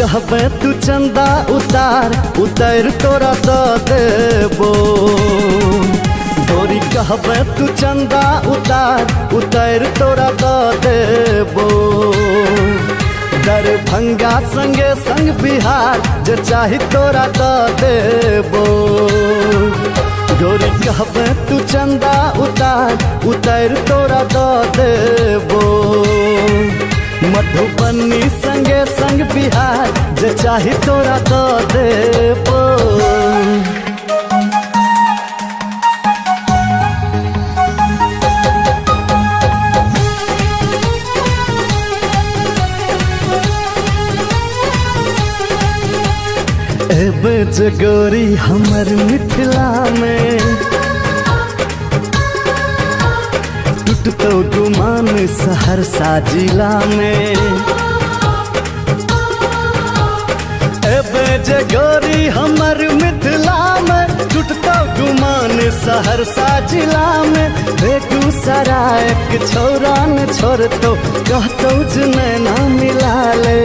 कहबे तू चंदा उतार तोरा द देबो। गोरी कहबे तू चंदा उतार तोरा द देबो। दरभंगा संगे संग बिहार जे चाही तोरा द देबो। गोरी कहबे तू चंदा उतार तोरा द देबो। मधुबनी संगे संग बिहार जे चाही तोरा द देबो। एबे जे गोरी हमर मिथिला में टूटतो गुमान सहरसा जिला में। एबे जे गोरी हमर मिथिला में टूटतो गुमान सहरसा जिला में। बेगूसराय के छोरा न छोड़तो कहतो जे नैना मिला ले।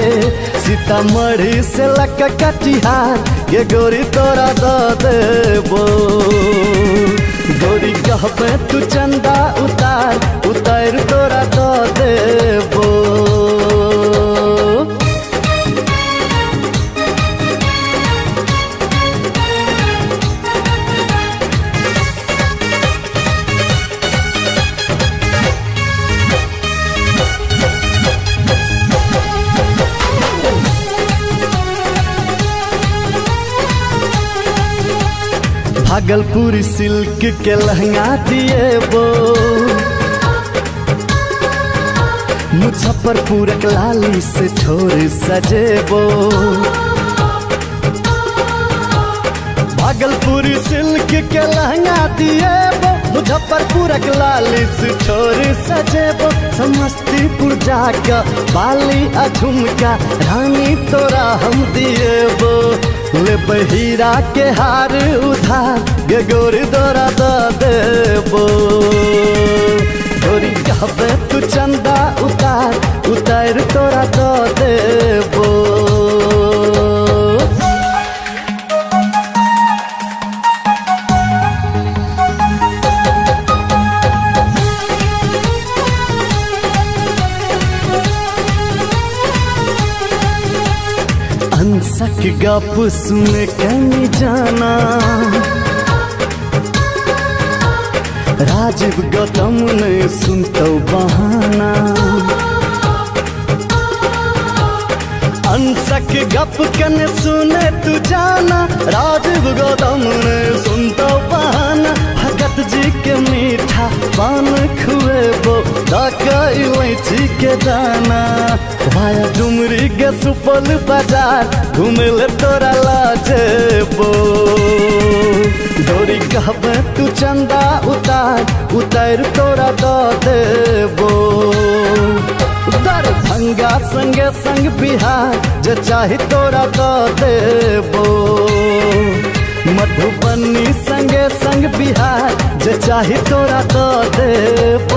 सीतामढ़ी से लक कटिहार ये गोरी तोरा द देबो। गोरी कहबे तू चंदा उतार तोरा द देबो। भागलपुरी सिल्क के लहंगा दिएबो। मुजफ्फरपुर के लाली से ठोर सजेबो। भागलपुरी सिल्क के लहंगा दिएबो। मुजफ्फरपुर के लाली से ठोर सजेबो। समस्तीपुर जाकर बाली आ झुमका रानी तोरा हम दिएबो। ले बहीरा के हार उधार गे गोरी तोरा द देबो। गोरी कहबे तू चंदा उतार तोरा द देबो। अंसक गप सुन कहीं जाना राजीव गौतम ने सुनतो बहाना। अंसक गप कने सुने तू जाना राजीव गौतम ने सुनतो बहाना। भगत जी के मीठा पान खुएबो इलायची के दाना। भाया डुमरी के सुपौल बाजार घूमे ले तोरा लाजेबो। गोरी कहबे तू चंदा उतार तोरा द देबो। दरभंगा संगे संग बिहार जे चाही तोरा द देबो। मधुबनी संगे संग बिहार जे चाही तोरा द देबो।